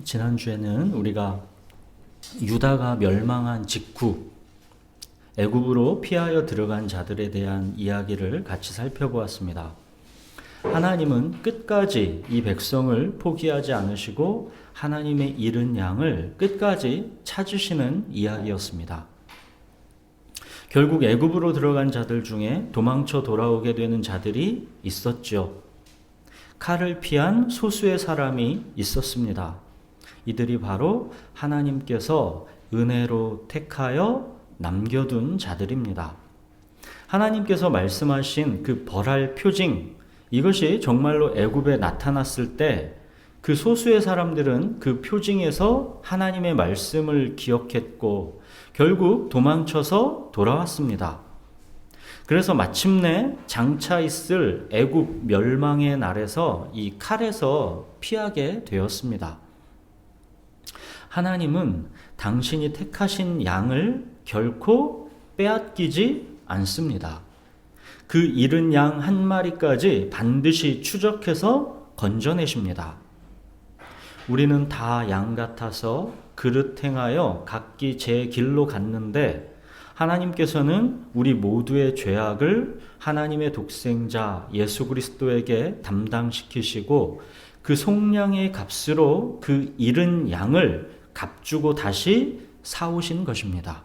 지난주에는 우리가 유다가 멸망한 직후 애굽으로 피하여 들어간 자들에 대한 이야기를 같이 살펴보았습니다. 하나님은 끝까지 이 백성을 포기하지 않으시고 하나님의 잃은 양을 끝까지 찾으시는 이야기였습니다. 결국 애굽으로 들어간 자들 중에 도망쳐 돌아오게 되는 자들이 있었죠. 칼을 피한 소수의 사람이 있었습니다. 이들이 바로 하나님께서 은혜로 택하여 남겨둔 자들입니다. 하나님께서 말씀하신 그 벌할 표징, 이것이 정말로 애굽에 나타났을 때 그 소수의 사람들은 그 표징에서 하나님의 말씀을 기억했고 결국 도망쳐서 돌아왔습니다. 그래서 마침내 장차 있을 애굽 멸망의 날에서 이 칼에서 피하게 되었습니다. 하나님은 당신이 택하신 양을 결코 빼앗기지 않습니다. 그 잃은 양 한 마리까지 반드시 추적해서 건져내십니다. 우리는 다 양 같아서 그릇 행하여 각기 제 길로 갔는데 하나님께서는 우리 모두의 죄악을 하나님의 독생자 예수 그리스도에게 담당시키시고 그 속량의 값으로 그 잃은 양을 값주고 다시 사오신 것입니다.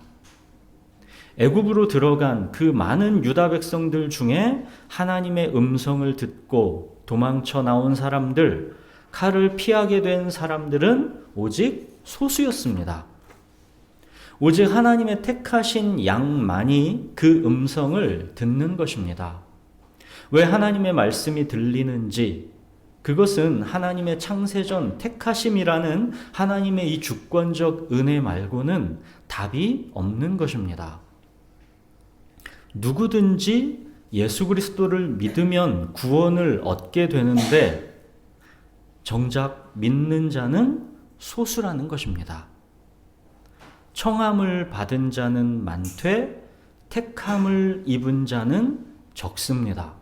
애굽으로 들어간 그 많은 유다 백성들 중에 하나님의 음성을 듣고 도망쳐 나온 사람들, 칼을 피하게 된 사람들은 오직 소수였습니다. 오직 하나님의 택하신 양만이 그 음성을 듣는 것입니다. 왜 하나님의 말씀이 들리는지, 그것은 하나님의 창세전 택하심이라는 하나님의 이 주권적 은혜 말고는 답이 없는 것입니다. 누구든지 예수 그리스도를 믿으면 구원을 얻게 되는데 정작 믿는 자는 소수라는 것입니다. 청함을 받은 자는 많되 택함을 입은 자는 적습니다.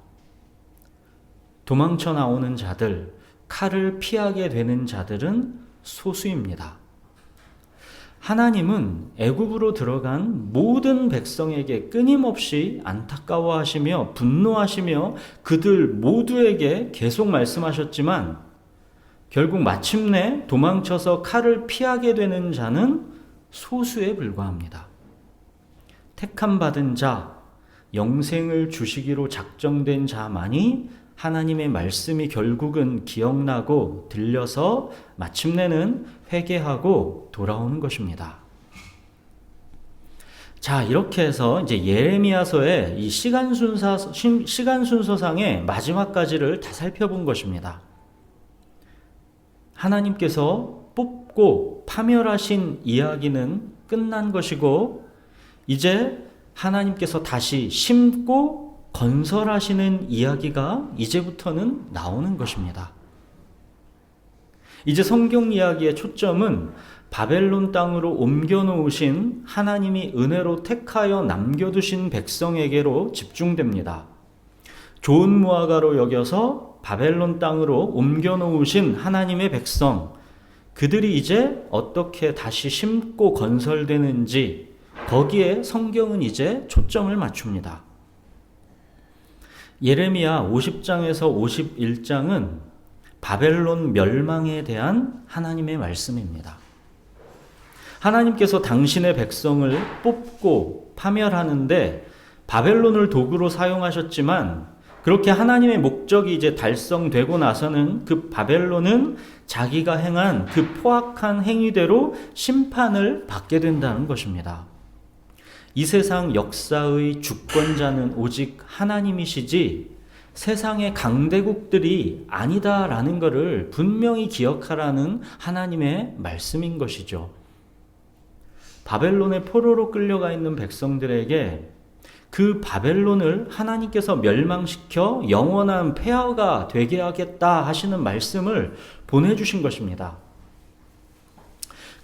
도망쳐 나오는 자들, 칼을 피하게 되는 자들은 소수입니다. 하나님은 애굽으로 들어간 모든 백성에게 끊임없이 안타까워하시며 분노하시며 그들 모두에게 계속 말씀하셨지만 결국 마침내 도망쳐서 칼을 피하게 되는 자는 소수에 불과합니다. 택함 받은 자, 영생을 주시기로 작정된 자만이 하나님의 말씀이 결국은 기억나고 들려서 마침내는 회개하고 돌아오는 것입니다. 자, 이렇게 해서 이제 예레미야서의 이 시간 순서상의 마지막까지를 다 살펴본 것입니다. 하나님께서 뽑고 파멸하신 이야기는 끝난 것이고 이제 하나님께서 다시 심고 건설하시는 이야기가 이제부터는 나오는 것입니다. 이제 성경 이야기의 초점은 바벨론 땅으로 옮겨놓으신 하나님이 은혜로 택하여 남겨두신 백성에게로 집중됩니다. 좋은 무화과로 여겨서 바벨론 땅으로 옮겨놓으신 하나님의 백성, 그들이 이제 어떻게 다시 심고 건설되는지 거기에 성경은 이제 초점을 맞춥니다. 예레미야 50장에서 51장은 바벨론 멸망에 대한 하나님의 말씀입니다. 하나님께서 당신의 백성을 뽑고 파멸하는데 바벨론을 도구로 사용하셨지만 그렇게 하나님의 목적이 이제 달성되고 나서는 그 바벨론은 자기가 행한 그 포악한 행위대로 심판을 받게 된다는 것입니다. 이 세상 역사의 주권자는 오직 하나님이시지 세상의 강대국들이 아니다라는 것을 분명히 기억하라는 하나님의 말씀인 것이죠. 바벨론의 포로로 끌려가 있는 백성들에게 그 바벨론을 하나님께서 멸망시켜 영원한 폐허가 되게 하겠다 하시는 말씀을 보내주신 것입니다.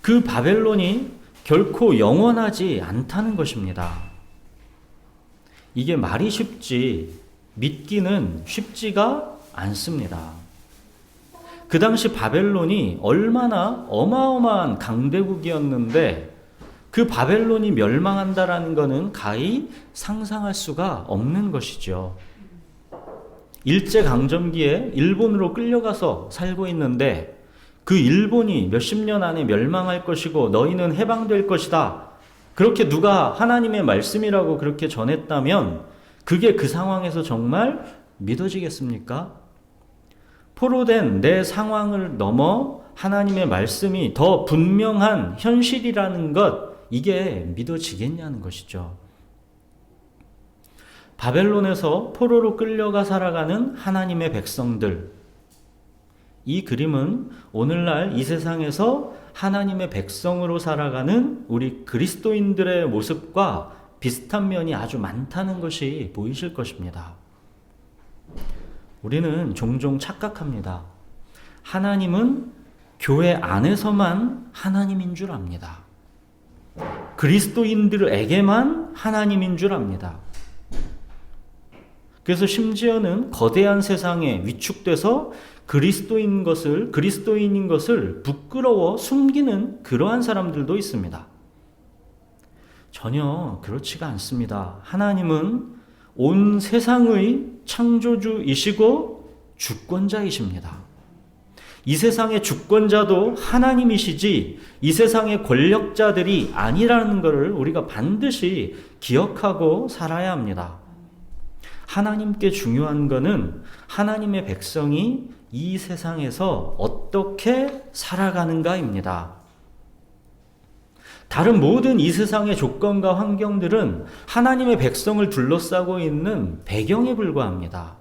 그 바벨론이 결코 영원하지 않다는 것입니다. 이게 말이 쉽지 믿기는 쉽지가 않습니다. 그 당시 바벨론이 얼마나 어마어마한 강대국이었는데 그 바벨론이 멸망한다라는 것은 가히 상상할 수가 없는 것이죠. 일제강점기에 일본으로 끌려가서 살고 있는데 그 일본이 몇십 년 안에 멸망할 것이고 너희는 해방될 것이다. 그렇게 누가 하나님의 말씀이라고 그렇게 전했다면 그게 그 상황에서 정말 믿어지겠습니까? 포로된 내 상황을 넘어 하나님의 말씀이 더 분명한 현실이라는 것, 이게 믿어지겠냐는 것이죠. 바벨론에서 포로로 끌려가 살아가는 하나님의 백성들, 이 그림은 오늘날 이 세상에서 하나님의 백성으로 살아가는 우리 그리스도인들의 모습과 비슷한 면이 아주 많다는 것이 보이실 것입니다. 우리는 종종 착각합니다. 하나님은 교회 안에서만 하나님인 줄 압니다. 그리스도인들에게만 하나님인 줄 압니다. 그래서 심지어는 거대한 세상에 위축돼서 그리스도인인 것을 부끄러워 숨기는 그러한 사람들도 있습니다. 전혀 그렇지가 않습니다. 하나님은 온 세상의 창조주이시고 주권자이십니다. 이 세상의 주권자도 하나님이시지 이 세상의 권력자들이 아니라는 것을 우리가 반드시 기억하고 살아야 합니다. 하나님께 중요한 것은 하나님의 백성이 이 세상에서 어떻게 살아가는가입니다. 다른 모든 이 세상의 조건과 환경들은 하나님의 백성을 둘러싸고 있는 배경에 불과합니다.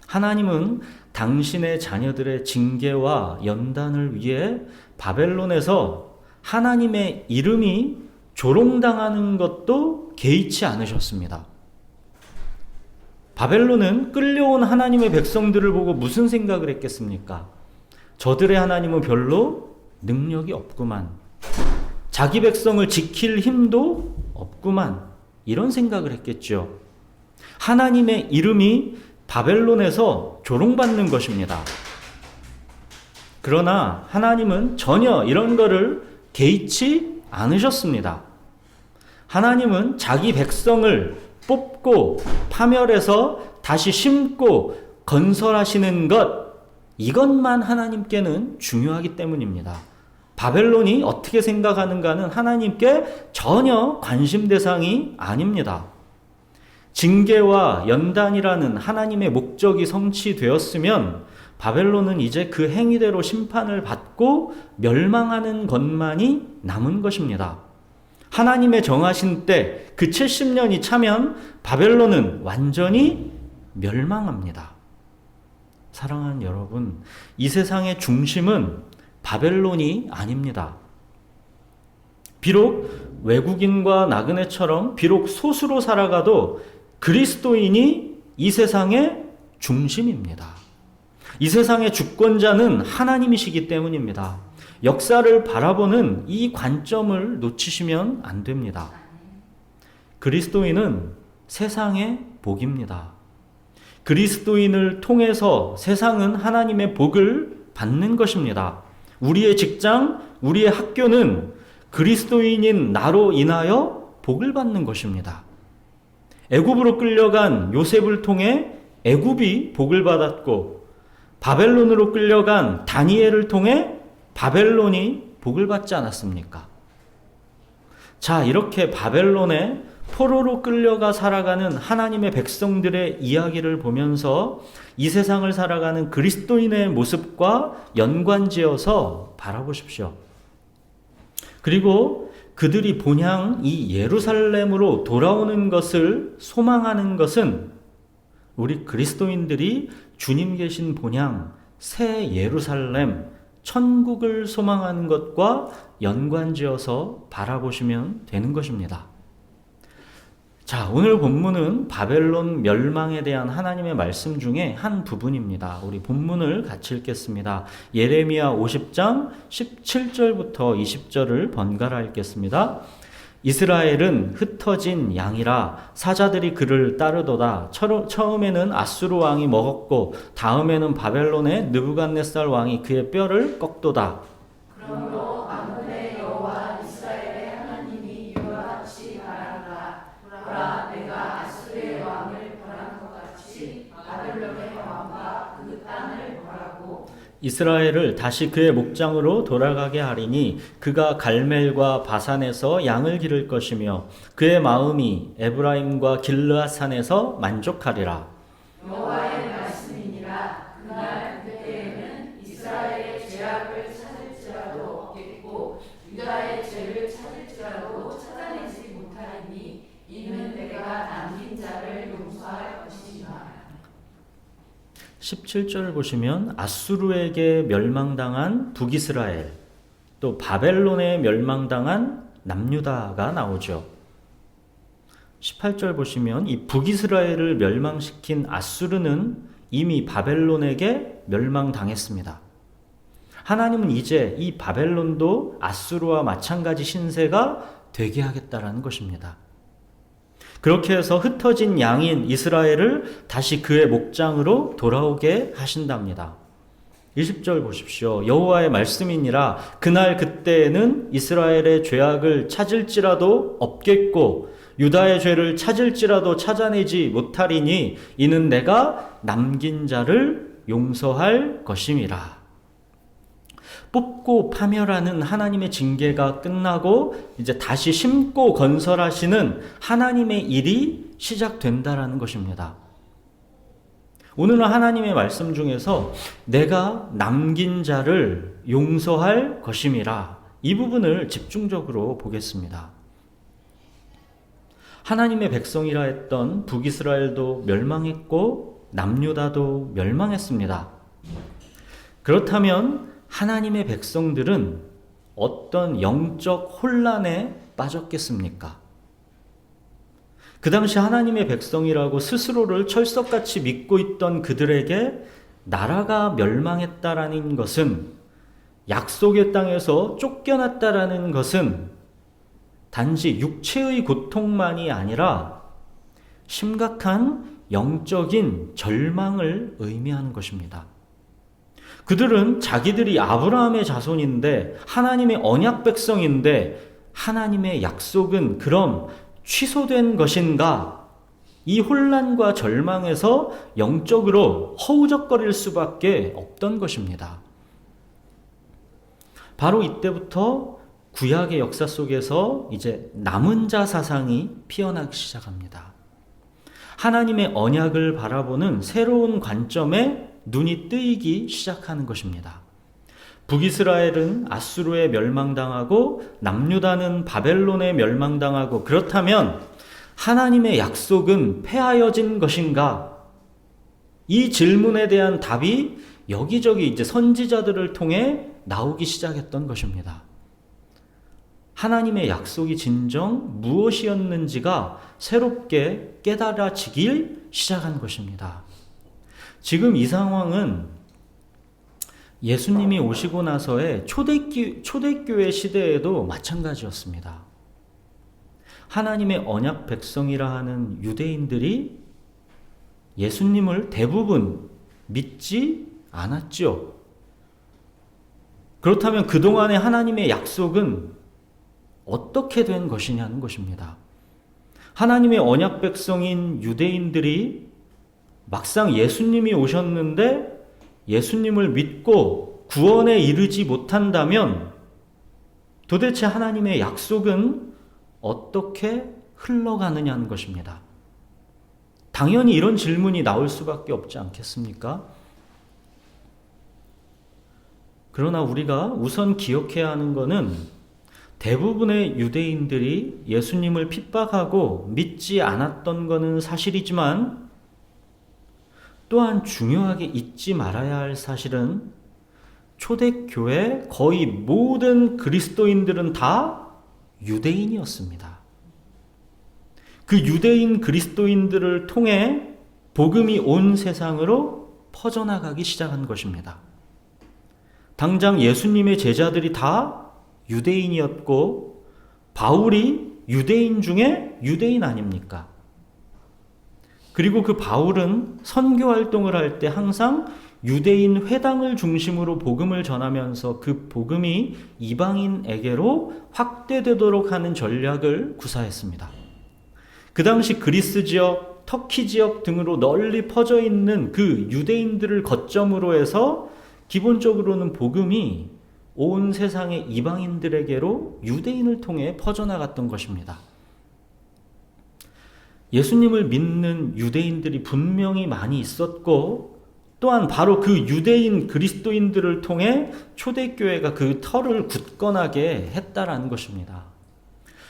하나님은 당신의 자녀들의 징계와 연단을 위해 바벨론에서 하나님의 이름이 조롱당하는 것도 개의치 않으셨습니다. 바벨론은 끌려온 하나님의 백성들을 보고 무슨 생각을 했겠습니까? 저들의 하나님은 별로 능력이 없구만. 자기 백성을 지킬 힘도 없구만. 이런 생각을 했겠죠. 하나님의 이름이 바벨론에서 조롱받는 것입니다. 그러나 하나님은 전혀 이런 거를 개의치 않으셨습니다. 하나님은 자기 백성을 뽑고 파멸해서 다시 심고 건설하시는 것, 이것만 하나님께는 중요하기 때문입니다. 바벨론이 어떻게 생각하는가는 하나님께 전혀 관심 대상이 아닙니다. 징계와 연단이라는 하나님의 목적이 성취되었으면 바벨론은 이제 그 행위대로 심판을 받고 멸망하는 것만이 남은 것입니다. 하나님의 정하신 때 그 70년이 차면 바벨론은 완전히 멸망합니다. 사랑하는 여러분, 이 세상의 중심은 바벨론이 아닙니다. 비록 외국인과 나그네처럼 비록 소수로 살아가도 그리스도인이 이 세상의 중심입니다. 이 세상의 주권자는 하나님이시기 때문입니다. 역사를 바라보는 이 관점을 놓치시면 안 됩니다. 그리스도인은 세상의 복입니다. 그리스도인을 통해서 세상은 하나님의 복을 받는 것입니다. 우리의 직장, 우리의 학교는 그리스도인인 나로 인하여 복을 받는 것입니다. 애굽으로 끌려간 요셉을 통해 애굽이 복을 받았고 바벨론으로 끌려간 다니엘을 통해 바벨론이 복을 받지 않았습니까? 자, 이렇게 바벨론에 포로로 끌려가 살아가는 하나님의 백성들의 이야기를 보면서 이 세상을 살아가는 그리스도인의 모습과 연관지어서 바라보십시오. 그리고 그들이 본향 이 예루살렘으로 돌아오는 것을 소망하는 것은 우리 그리스도인들이 주님 계신 본향 새 예루살렘 천국을 소망하는 것과 연관지어서 바라보시면 되는 것입니다. 자, 오늘 본문은 바벨론 멸망에 대한 하나님의 말씀 중에 한 부분입니다. 우리 본문을 같이 읽겠습니다. 예레미야 50장 17절부터 20절을 번갈아 읽겠습니다. 이스라엘은 흩어진 양이라 사자들이 그를 따르도다. 처음에는 아수르 왕이 먹었고 다음에는 바벨론의 느부갓네살 왕이 그의 뼈를 꺾도다. 그러므로 만군의 여호와 이스라엘의 하나님이 이와 같이 말하노라. 보라, 내가 아수르의 왕을 벌한 것 같이 바벨론의 왕과 그 땅을 벌하고 이스라엘을 다시 그의 목장으로 돌아가게 하리니 그가 갈멜과 바산에서 양을 기를 것이며 그의 마음이 에브라임과 길르앗 산에서 만족하리라. 여호와의 말씀이니라. 그날 그때에는 이스라엘의 죄악을 찾을지라도 없겠고 유다의 죄를 찾을지라도 찾아내지 못하리니 이는 내가 남긴 자를 용서할 것이니라. 17절 보시면 아수르에게 멸망당한 북이스라엘, 또 바벨론에 멸망당한 남유다가 나오죠. 18절 보시면 이 북이스라엘을 멸망시킨 아수르는 이미 바벨론에게 멸망당했습니다. 하나님은 이제 이 바벨론도 아수르와 마찬가지 신세가 되게 하겠다라는 것입니다. 그렇게 해서 흩어진 양인 이스라엘을 다시 그의 목장으로 돌아오게 하신답니다. 20절 보십시오. 여호와의 말씀이니라. 그날 그때에는 이스라엘의 죄악을 찾을지라도 없겠고 유다의 죄를 찾을지라도 찾아내지 못하리니 이는 내가 남긴 자를 용서할 것임이라. 뽑고 파멸하는 하나님의 징계가 끝나고 이제 다시 심고 건설하시는 하나님의 일이 시작된다라는 것입니다. 오늘은 하나님의 말씀 중에서 내가 남긴 자를 용서할 것임이라, 이 부분을 집중적으로 보겠습니다. 하나님의 백성이라 했던 북이스라엘도 멸망했고 남유다도 멸망했습니다. 그렇다면 하나님의 백성들은 어떤 영적 혼란에 빠졌겠습니까? 그 당시 하나님의 백성이라고 스스로를 철석같이 믿고 있던 그들에게 나라가 멸망했다라는 것은, 약속의 땅에서 쫓겨났다라는 것은 단지 육체의 고통만이 아니라 심각한 영적인 절망을 의미하는 것입니다. 그들은 자기들이 아브라함의 자손인데 하나님의 언약 백성인데 하나님의 약속은 그럼 취소된 것인가? 이 혼란과 절망에서 영적으로 허우적거릴 수밖에 없던 것입니다. 바로 이때부터 구약의 역사 속에서 이제 남은 자 사상이 피어나기 시작합니다. 하나님의 언약을 바라보는 새로운 관점에 눈이 뜨이기 시작하는 것입니다. 북이스라엘은 아수르에 멸망당하고 남유다는 바벨론에 멸망당하고, 그렇다면 하나님의 약속은 폐하여진 것인가? 이 질문에 대한 답이 여기저기 이제 선지자들을 통해 나오기 시작했던 것입니다. 하나님의 약속이 진정 무엇이었는지가 새롭게 깨달아지길 시작한 것입니다. 지금 이 상황은 예수님이 오시고 나서의 초대교회 시대에도 마찬가지였습니다. 하나님의 언약 백성이라 하는 유대인들이 예수님을 대부분 믿지 않았죠. 그렇다면 그동안의 하나님의 약속은 어떻게 된 것이냐는 것입니다. 하나님의 언약 백성인 유대인들이 막상 예수님이 오셨는데 예수님을 믿고 구원에 이르지 못한다면 도대체 하나님의 약속은 어떻게 흘러가느냐는 것입니다. 당연히 이런 질문이 나올 수밖에 없지 않겠습니까? 그러나 우리가 우선 기억해야 하는 것은 대부분의 유대인들이 예수님을 핍박하고 믿지 않았던 것은 사실이지만, 또한 중요하게 잊지 말아야 할 사실은 초대교회 거의 모든 그리스도인들은 다 유대인이었습니다. 그 유대인 그리스도인들을 통해 복음이 온 세상으로 퍼져나가기 시작한 것입니다. 당장 예수님의 제자들이 다 유대인이었고 바울이 유대인 중에 유대인 아닙니까? 그리고 그 바울은 선교 활동을 할 때 항상 유대인 회당을 중심으로 복음을 전하면서 그 복음이 이방인에게로 확대되도록 하는 전략을 구사했습니다. 그 당시 그리스 지역, 터키 지역 등으로 널리 퍼져 있는 그 유대인들을 거점으로 해서 기본적으로는 복음이 온 세상의 이방인들에게로 유대인을 통해 퍼져나갔던 것입니다. 예수님을 믿는 유대인들이 분명히 많이 있었고, 또한 바로 그 유대인 그리스도인들을 통해 초대교회가 그 터를 굳건하게 했다라는 것입니다.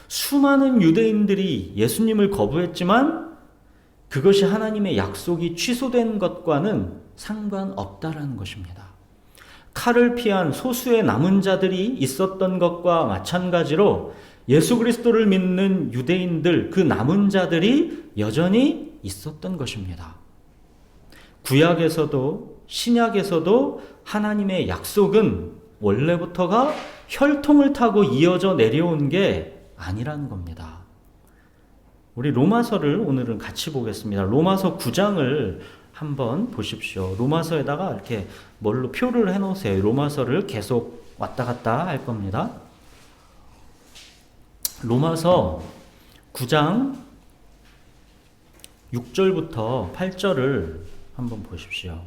수많은 유대인들이 예수님을 거부했지만 그것이 하나님의 약속이 취소된 것과는 상관없다라는 것입니다. 칼을 피한 소수의 남은 자들이 있었던 것과 마찬가지로 예수 그리스도를 믿는 유대인들, 그 남은 자들이 여전히 있었던 것입니다. 구약에서도 신약에서도 하나님의 약속은 원래부터가 혈통을 타고 이어져 내려온 게 아니라는 겁니다. 우리 로마서를 오늘은 같이 보겠습니다. 로마서 9장을 한번 보십시오. 로마서에다가 이렇게 뭘로 표를 해놓으세요. 로마서를 계속 왔다 갔다 할 겁니다. 로마서 9장 6절부터 8절을 한번 보십시오.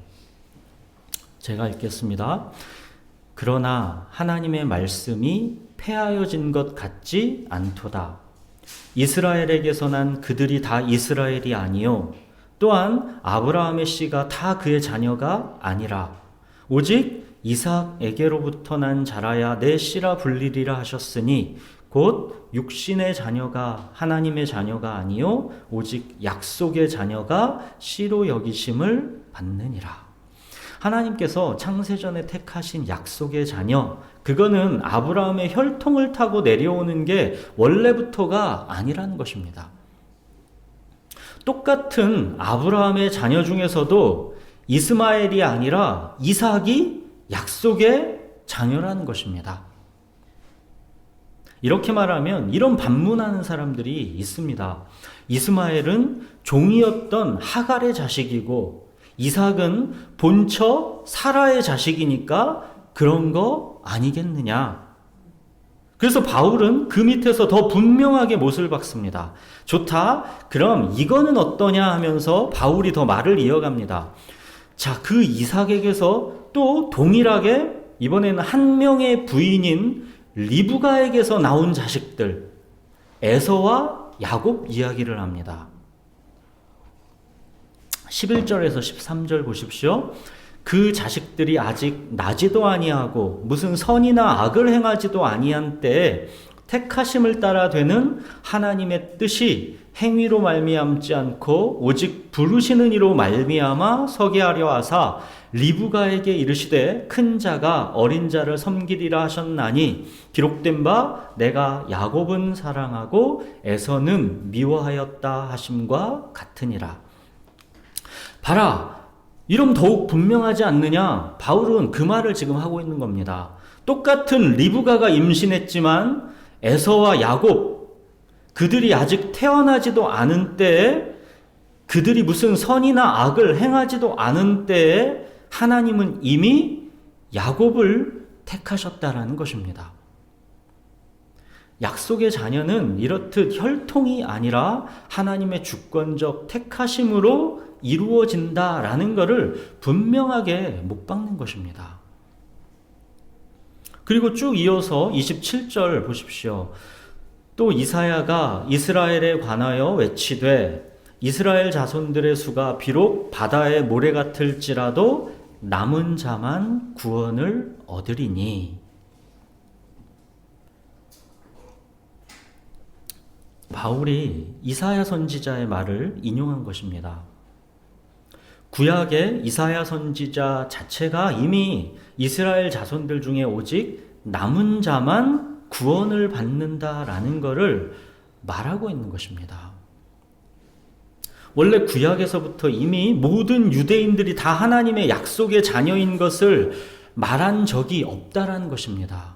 제가 읽겠습니다. 그러나 하나님의 말씀이 폐하여진 것 같지 않도다. 이스라엘에게서 난 그들이 다 이스라엘이 아니요 또한 아브라함의 씨가 다 그의 자녀가 아니라 오직 이삭에게로부터 난 자라야 내 씨라 불리리라 하셨으니 곧 육신의 자녀가 하나님의 자녀가 아니요 오직 약속의 자녀가 씨로 여기심을 받느니라. 하나님께서 창세전에 택하신 약속의 자녀, 그거는 아브라함의 혈통을 타고 내려오는 게 원래부터가 아니라는 것입니다. 똑같은 아브라함의 자녀 중에서도 이스마엘이 아니라 이삭이 약속의 자녀라는 것입니다. 이렇게 말하면 이런 반문하는 사람들이 있습니다. 이스마엘은 종이었던 하갈의 자식이고 이삭은 본처 사라의 자식이니까 그런 거 아니겠느냐. 그래서 바울은 그 밑에서 더 분명하게 못을 박습니다. 좋다. 그럼 이거는 어떠냐 하면서 바울이 더 말을 이어갑니다. 자, 그 이삭에게서 또 동일하게 이번에는 한 명의 부인인 리브가에게서 나온 자식들, 에서와 야곱 이야기를 합니다. 11절에서 13절 보십시오. 그 자식들이 아직 나지도 아니하고 무슨 선이나 악을 행하지도 아니한 때에 택하심을 따라 되는 하나님의 뜻이 행위로 말미암지 않고 오직 부르시는 이로 말미암아 서게 하려 하사 리브가에게 이르시되 큰 자가 어린 자를 섬기리라 하셨나니 기록된 바 내가 야곱은 사랑하고 에서는 미워하였다 하심과 같으니라. 봐라, 이러면 더욱 분명하지 않느냐? 바울은 그 말을 지금 하고 있는 겁니다. 똑같은 리브가가 임신했지만 에서와 야곱, 그들이 아직 태어나지도 않은 때에, 그들이 무슨 선이나 악을 행하지도 않은 때에 하나님은 이미 야곱을 택하셨다라는 것입니다. 약속의 자녀는 이렇듯 혈통이 아니라 하나님의 주권적 택하심으로 이루어진다라는 것을 분명하게 못 박는 것입니다. 그리고 쭉 이어서 27절 보십시오. 또 이사야가 이스라엘에 관하여 외치되 이스라엘 자손들의 수가 비록 바다의 모래 같을지라도 남은 자만 구원을 얻으리니. 바울이 이사야 선지자의 말을 인용한 것입니다. 구약의 이사야 선지자 자체가 이미 이스라엘 자손들 중에 오직 남은 자만 구원을 받는다라는 것을 말하고 있는 것입니다. 원래 구약에서부터 이미 모든 유대인들이 다 하나님의 약속의 자녀인 것을 말한 적이 없다라는 것입니다.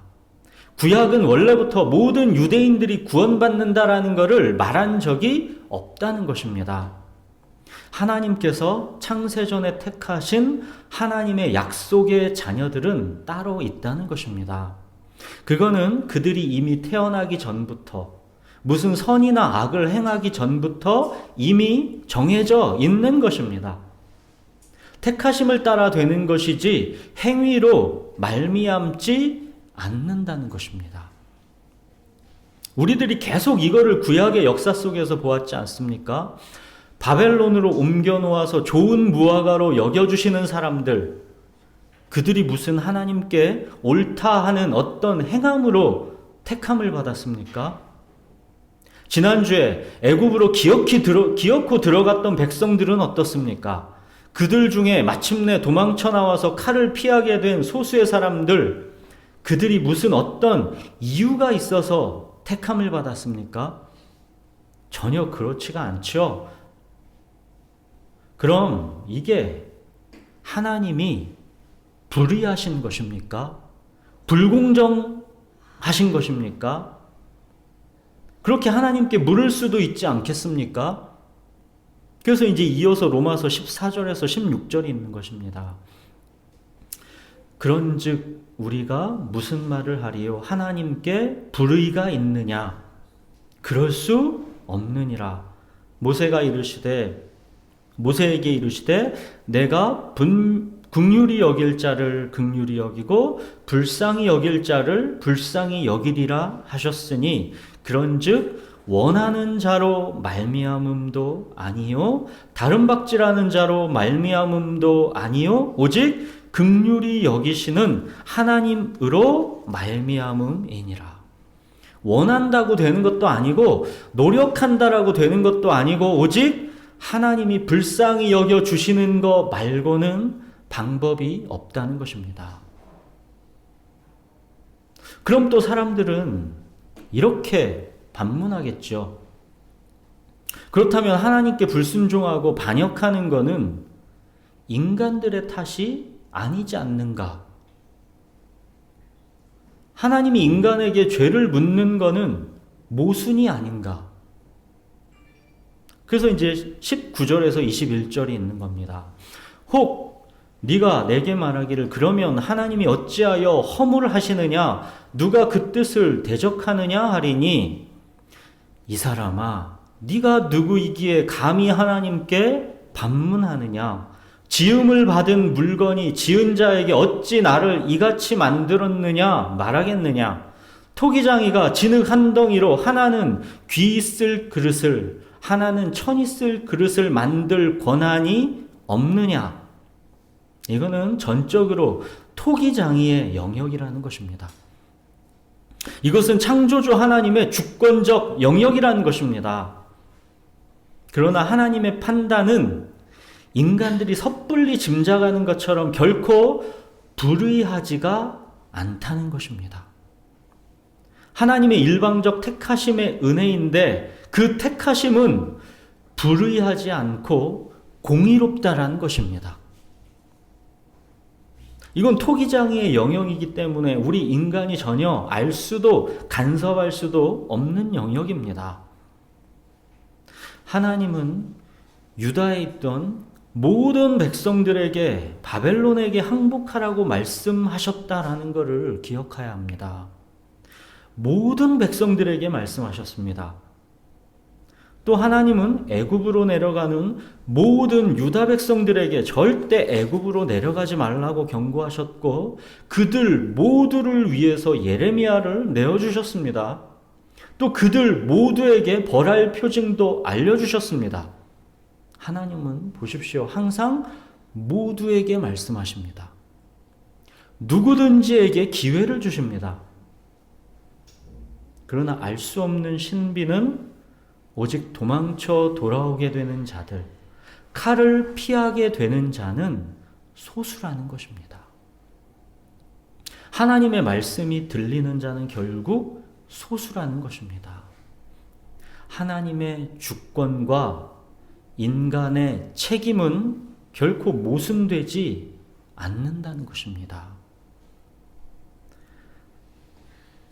구약은 원래부터 모든 유대인들이 구원받는다라는 것을 말한 적이 없다는 것입니다. 하나님께서 창세전에 택하신 하나님의 약속의 자녀들은 따로 있다는 것입니다. 그거는 그들이 이미 태어나기 전부터, 무슨 선이나 악을 행하기 전부터 이미 정해져 있는 것입니다. 택하심을 따라 되는 것이지 행위로 말미암지 않는다는 것입니다. 우리들이 계속 이거를 구약의 역사 속에서 보았지 않습니까? 바벨론으로 옮겨 놓아서 좋은 무화과로 여겨주시는 사람들, 그들이 무슨 하나님께 옳다 하는 어떤 행함으로 택함을 받았습니까? 지난주에 애굽으로 기어코 들어갔던 백성들은 어떻습니까? 그들 중에 마침내 도망쳐 나와서 칼을 피하게 된 소수의 사람들, 그들이 무슨 어떤 이유가 있어서 택함을 받았습니까? 전혀 그렇지가 않죠. 그럼 이게 하나님이 불의하신 것입니까? 불공정하신 것입니까? 그렇게 하나님께 물을 수도 있지 않겠습니까? 그래서 이제 이어서 로마서 14절에서 16절이 있는 것입니다. 그런즉 우리가 무슨 말을 하리요? 하나님께 불의가 있느냐? 그럴 수 없느니라. 모세에게 이르시되 내가 긍휼히 여길 자를 긍휼히 여기고 불쌍히 여길 자를 불쌍히 여기리라 하셨으니 그런즉 원하는 자로 말미암음도 아니요 다른 박질하는 자로 말미암음도 아니요 오직 긍휼히 여기시는 하나님으로 말미암음이니라. 원한다고 되는 것도 아니고 노력한다라고 되는 것도 아니고 오직 하나님이 불쌍히 여겨 주시는 것 말고는 방법이 없다는 것입니다. 그럼 또 사람들은 이렇게 반문하겠죠. 그렇다면 하나님께 불순종하고 반역하는 것은 인간들의 탓이 아니지 않는가? 하나님이 인간에게 죄를 묻는 것은 모순이 아닌가? 그래서 이제 19절에서 21절이 있는 겁니다. 혹 네가 내게 말하기를 그러면 하나님이 어찌하여 허물을 하시느냐? 누가 그 뜻을 대적하느냐 하리니 이 사람아 네가 누구이기에 감히 하나님께 반문하느냐? 지음을 받은 물건이 지은 자에게 어찌 나를 이같이 만들었느냐 말하겠느냐? 토기장이가 진흙 한 덩이로 하나는 귀 있을 그릇을 하나는 천 있을 그릇을 만들 권한이 없느냐? 이거는 전적으로 토기장이의 영역이라는 것입니다. 이것은 창조주 하나님의 주권적 영역이라는 것입니다. 그러나 하나님의 판단은 인간들이 섣불리 짐작하는 것처럼 결코 불의하지가 않다는 것입니다. 하나님의 일방적 택하심의 은혜인데 그 택하심은 불의하지 않고 공의롭다라는 것입니다. 이건 토기장이의 영역이기 때문에 우리 인간이 전혀 알 수도 간섭할 수도 없는 영역입니다. 하나님은 유다에 있던 모든 백성들에게 바벨론에게 항복하라고 말씀하셨다라는 것을 기억해야 합니다. 모든 백성들에게 말씀하셨습니다. 또 하나님은 애굽으로 내려가는 모든 유다 백성들에게 절대 애굽으로 내려가지 말라고 경고하셨고 그들 모두를 위해서 예레미야를 내어주셨습니다. 또 그들 모두에게 벌할 표징도 알려주셨습니다. 하나님은 보십시오. 항상 모두에게 말씀하십니다. 누구든지에게 기회를 주십니다. 그러나 알 수 없는 신비는 오직 도망쳐 돌아오게 되는 자들, 칼을 피하게 되는 자는 소수라는 것입니다. 하나님의 말씀이 들리는 자는 결국 소수라는 것입니다. 하나님의 주권과 인간의 책임은 결코 모순되지 않는다는 것입니다.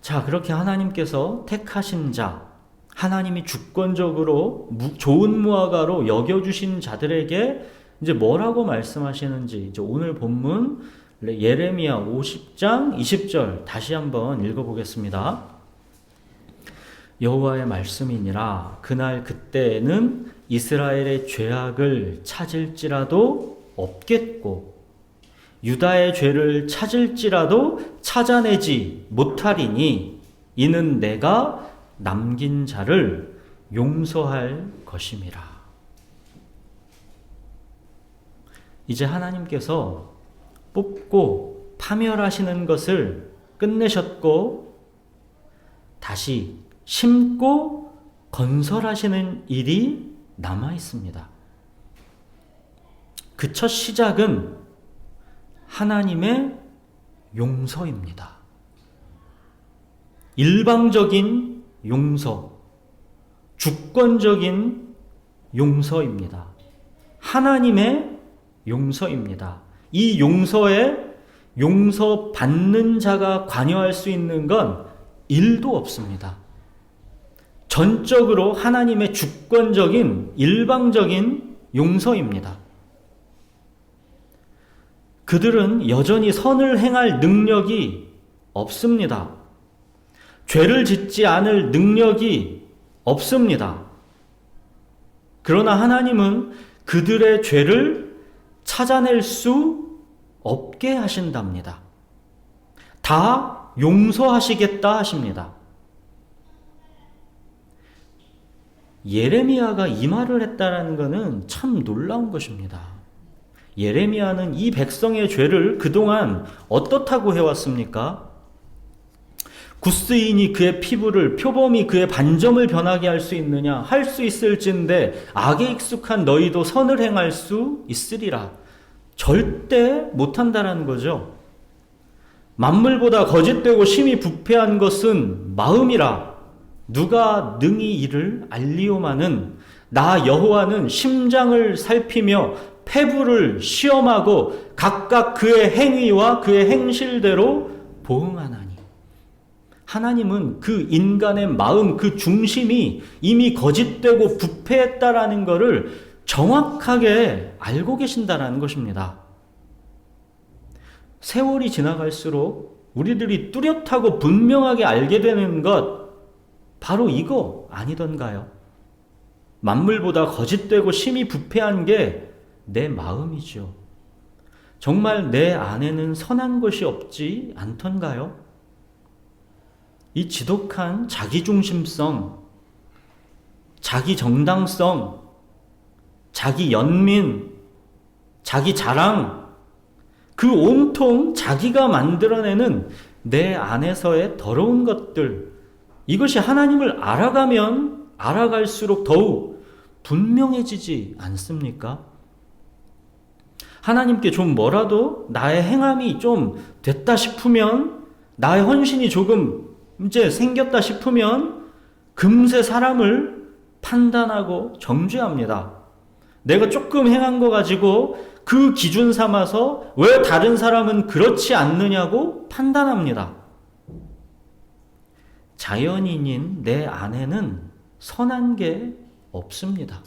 자, 그렇게 하나님께서 택하신 자, 하나님이 주권적으로 좋은 무화과로 여겨주신 자들에게 이제 뭐라고 말씀하시는지 이제 오늘 본문 예레미야 50장 20절 다시 한번 읽어보겠습니다. 여호와의 말씀이니라. 그날 그때에는 이스라엘의 죄악을 찾을지라도 없겠고 유다의 죄를 찾을지라도 찾아내지 못하리니 이는 내가 남긴 자를 용서할 것임이라. 이제 하나님께서 뽑고 파멸하시는 것을 끝내셨고 다시 심고 건설하시는 일이 남아 있습니다. 그 첫 시작은 하나님의 용서입니다. 일방적인 용서, 주권적인 용서입니다. 하나님의 용서입니다. 이 용서에 용서받는 자가 관여할 수 있는 건 일도 없습니다. 전적으로 하나님의 주권적인 일방적인 용서입니다. 그들은 여전히 선을 행할 능력이 없습니다. 죄를 짓지 않을 능력이 없습니다. 그러나 하나님은 그들의 죄를 찾아낼 수 없게 하신답니다. 다 용서하시겠다 하십니다. 예레미야가 이 말을 했다는 것은 참 놀라운 것입니다. 예레미야는 이 백성의 죄를 그동안 어떻다고 해왔습니까? 구스인이 그의 피부를, 표범이 그의 반점을 변하게 할 수 있느냐? 할 수 있을진데 악에 익숙한 너희도 선을 행할 수 있으리라. 절대 못한다라는 거죠. 만물보다 거짓되고 심히 부패한 것은 마음이라. 누가 능히 이를 알리오마는 나 여호와는 심장을 살피며 폐부를 시험하고 각각 그의 행위와 그의 행실대로 보응하나니. 하나님은 그 인간의 마음, 그 중심이 이미 거짓되고 부패했다라는 것을 정확하게 알고 계신다라는 것입니다. 세월이 지나갈수록 우리들이 뚜렷하고 분명하게 알게 되는 것, 바로 이거 아니던가요? 만물보다 거짓되고 심히 부패한 게 내 마음이죠. 정말 내 안에는 선한 것이 없지 않던가요? 이 지독한 자기중심성, 자기 정당성, 자기 연민, 자기 자랑, 그 온통 자기가 만들어내는 내 안에서의 더러운 것들, 이것이 하나님을 알아가면 알아갈수록 더욱 분명해지지 않습니까? 하나님께 좀 뭐라도 나의 행함이 좀 됐다 싶으면, 나의 헌신이 조금 이제 생겼다 싶으면 금세 사람을 판단하고 정죄합니다. 내가 조금 행한 거 가지고 그 기준 삼아서 왜 다른 사람은 그렇지 않느냐고 판단합니다. 자연인인 내 안에는 선한 게 없습니다.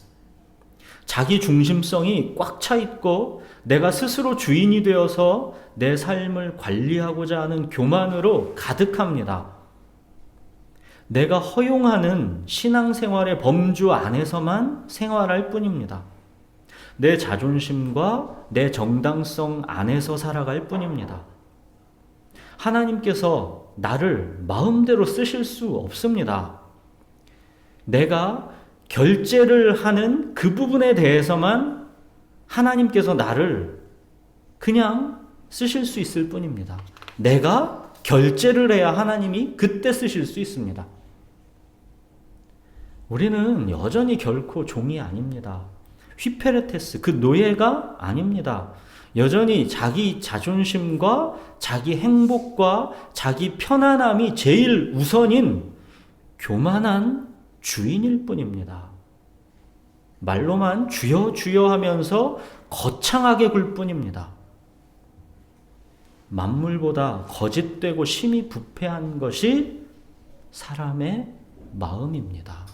자기 중심성이 꽉 차 있고 내가 스스로 주인이 되어서 내 삶을 관리하고자 하는 교만으로 가득합니다. 내가 허용하는 신앙생활의 범주 안에서만 생활할 뿐입니다. 내 자존심과 내 정당성 안에서 살아갈 뿐입니다. 하나님께서 나를 마음대로 쓰실 수 없습니다. 내가 결제를 하는 그 부분에 대해서만 하나님께서 나를 그냥 쓰실 수 있을 뿐입니다. 내가 결제를 해야 하나님이 그때 쓰실 수 있습니다. 우리는 여전히 결코 종이 아닙니다. 휘페레테스, 그 노예가 아닙니다. 여전히 자기 자존심과 자기 행복과 자기 편안함이 제일 우선인 교만한 주인일 뿐입니다. 말로만 주여 주여 하면서 거창하게 굴 뿐입니다. 만물보다 거짓되고 심히 부패한 것이 사람의 마음입니다.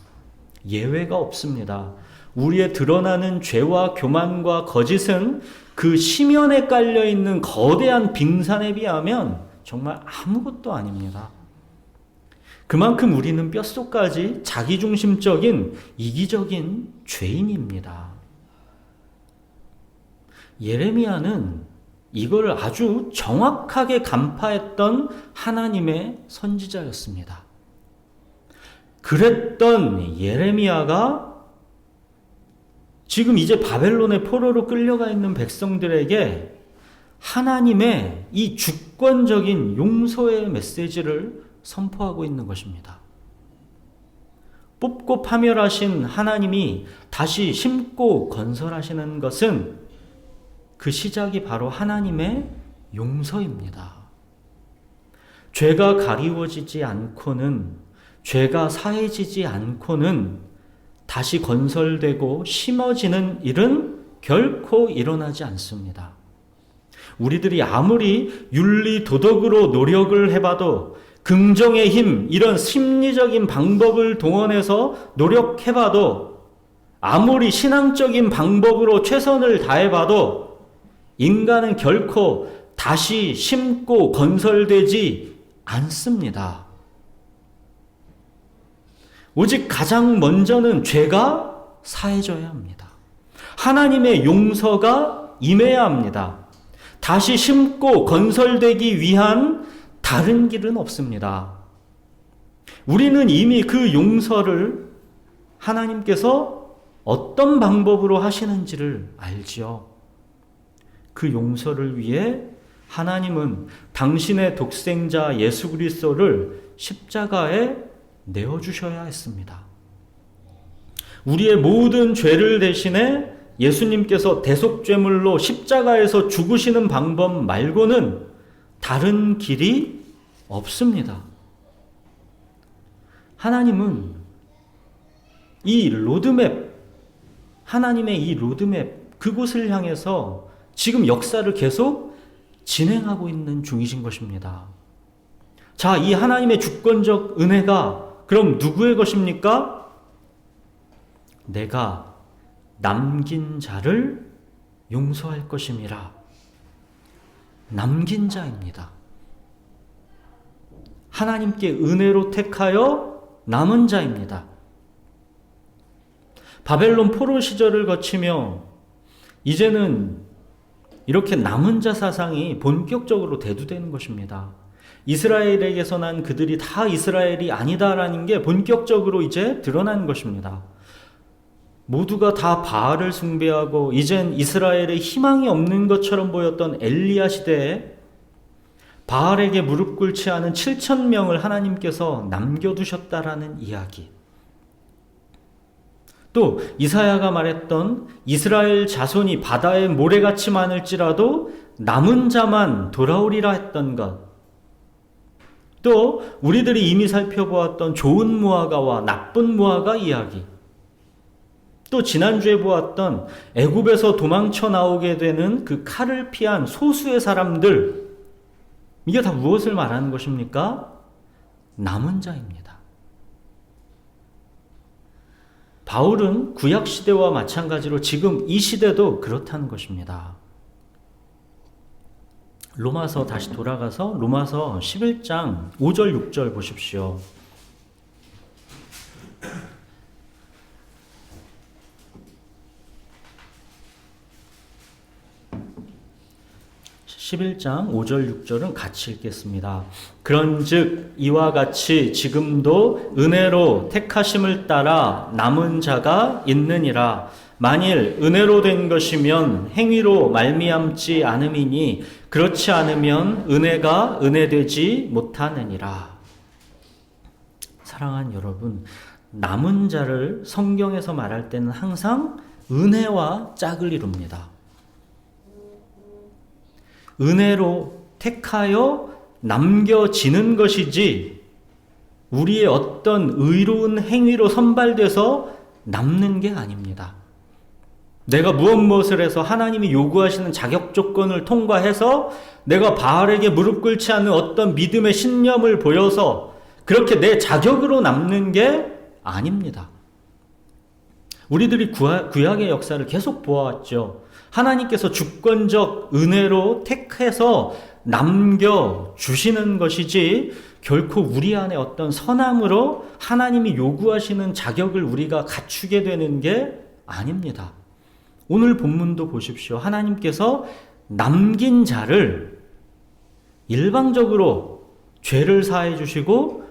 예외가 없습니다. 우리의 드러나는 죄와 교만과 거짓은 그 심연에 깔려있는 거대한 빙산에 비하면 정말 아무것도 아닙니다. 그만큼 우리는 뼛속까지 자기중심적인 이기적인 죄인입니다. 예레미야는 이걸 아주 정확하게 간파했던 하나님의 선지자였습니다. 그랬던 예레미야가 지금 이제 바벨론의 포로로 끌려가 있는 백성들에게 하나님의 이 주권적인 용서의 메시지를 선포하고 있는 것입니다. 뽑고 파멸하신 하나님이 다시 심고 건설하시는 것은 그 시작이 바로 하나님의 용서입니다. 죄가 가리워지지 않고는, 죄가 사해지지 않고는 다시 건설되고 심어지는 일은 결코 일어나지 않습니다. 우리들이 아무리 윤리 도덕으로 노력을 해봐도, 긍정의 힘, 이런 심리적인 방법을 동원해서 노력해봐도, 아무리 신앙적인 방법으로 최선을 다해봐도 인간은 결코 다시 심고 건설되지 않습니다. 오직 가장 먼저는 죄가 사해져야 합니다. 하나님의 용서가 임해야 합니다. 다시 심고 건설되기 위한 다른 길은 없습니다. 우리는 이미 그 용서를 하나님께서 어떤 방법으로 하시는지를 알지요. 그 용서를 위해 하나님은 당신의 독생자 예수 그리스도를 십자가에 내어주셔야 했습니다. 우리의 모든 죄를 대신해 예수님께서 대속죄물로 십자가에서 죽으시는 방법 말고는 다른 길이 없습니다. 하나님은 이 로드맵, 하나님의 이 로드맵, 그곳을 향해서 지금 역사를 계속 진행하고 있는 중이신 것입니다. 자, 이 하나님의 주권적 은혜가 그럼 누구의 것입니까? 내가 남긴 자를 용서할 것임이라. 남긴 자입니다. 하나님께 은혜로 택하여 남은 자입니다. 바벨론 포로 시절을 거치며 이제는 이렇게 남은 자 사상이 본격적으로 대두되는 것입니다. 이스라엘에게서 난 그들이 다 이스라엘이 아니다라는 게 본격적으로 이제 드러난 것입니다. 모두가 다 바알을 숭배하고 이젠 이스라엘에 희망이 없는 것처럼 보였던 엘리야 시대에 바알에게 무릎 꿇지 않은 7,000명을 하나님께서 남겨두셨다라는 이야기. 또 이사야가 말했던 이스라엘 자손이 바다의 모래같이 많을지라도 남은 자만 돌아오리라 했던 것. 또 우리들이 이미 살펴보았던 좋은 무화과와 나쁜 무화과 이야기. 또 지난주에 보았던 애굽에서 도망쳐 나오게 되는 그 칼을 피한 소수의 사람들. 이게 다 무엇을 말하는 것입니까? 남은 자입니다. 바울은 구약시대와 마찬가지로 지금 이 시대도 그렇다는 것입니다. 로마서 다시 돌아가서 로마서 11장 5절 6절 보십시오. 11장 5절 6절은 같이 읽겠습니다. 그런즉 이와 같이 지금도 은혜로 택하심을 따라 남은 자가 있느니라. 만일 은혜로 된 것이면 행위로 말미암지 않음이니 그렇지 않으면 은혜가 은혜되지 못하느니라. 사랑하는 여러분, 남은 자를 성경에서 말할 때는 항상 은혜와 짝을 이룹니다. 은혜로 택하여 남겨지는 것이지 우리의 어떤 의로운 행위로 선발돼서 남는 게 아닙니다. 내가 무엇을 해서 하나님이 요구하시는 자격 조건을 통과해서 내가 바알에게 무릎 꿇지 않는 어떤 믿음의 신념을 보여서 그렇게 내 자격으로 남는 게 아닙니다. 우리들이 구약의 역사를 계속 보아왔죠. 하나님께서 주권적 은혜로 택해서 남겨주시는 것이지 결코 우리 안에 어떤 선함으로 하나님이 요구하시는 자격을 우리가 갖추게 되는 게 아닙니다. 오늘 본문도 보십시오. 하나님께서 남긴 자를 일방적으로 죄를 사해 주시고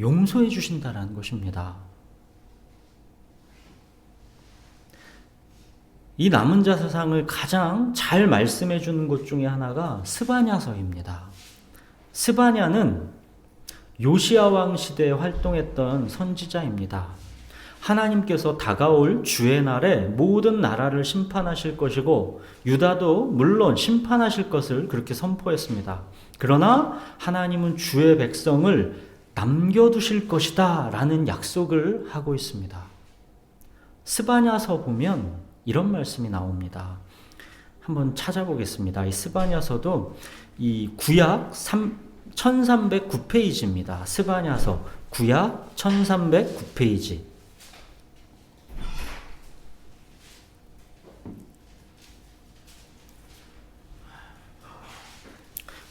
용서해 주신다는 것입니다. 이 남은 자 사상을 가장 잘 말씀해 주는 것 중에 하나가 스바냐서입니다. 스바냐는 요시야 왕 시대에 활동했던 선지자입니다. 하나님께서 다가올 주의 날에 모든 나라를 심판하실 것이고 유다도 물론 심판하실 것을 그렇게 선포했습니다. 그러나 하나님은 주의 백성을 남겨두실 것이다 라는 약속을 하고 있습니다. 스바냐서 보면 이런 말씀이 나옵니다. 한번 찾아보겠습니다. 이 스바냐서도 이 구약 1309페이지입니다. 스바냐서 구약 1309페이지.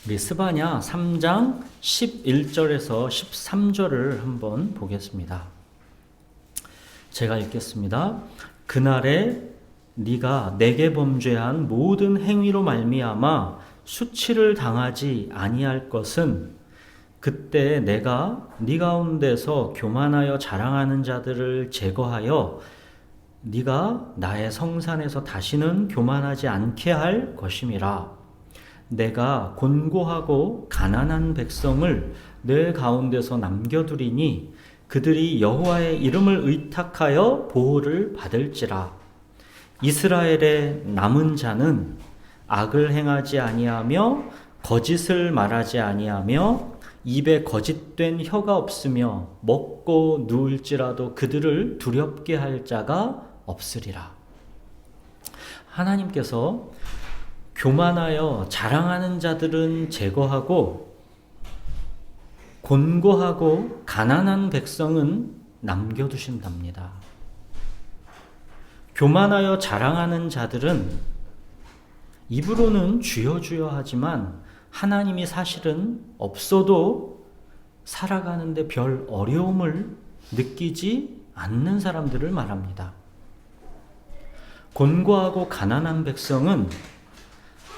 우리 스바냐 3장 11절에서 13절을 한번 보겠습니다. 제가 읽겠습니다. 그날에 네가 내게 범죄한 모든 행위로 말미암아 수치를 당하지 아니할 것은 그때 내가 네 가운데서 교만하여 자랑하는 자들을 제거하여 네가 나의 성산에서 다시는 교만하지 않게 할 것임이라. 내가 곤고하고 가난한 백성을 내 가운데서 남겨두리니 그들이 여호와의 이름을 의탁하여 보호를 받을지라. 이스라엘의 남은 자는 악을 행하지 아니하며 거짓을 말하지 아니하며 입에 거짓된 혀가 없으며 먹고 누울지라도 그들을 두렵게 할 자가 없으리라. 하나님께서 교만하여 자랑하는 자들은 제거하고 곤고하고 가난한 백성은 남겨두신답니다. 교만하여 자랑하는 자들은 입으로는 주여 주여 하지만 하나님이 사실은 없어도 살아가는데 별 어려움을 느끼지 않는 사람들을 말합니다. 곤고하고 가난한 백성은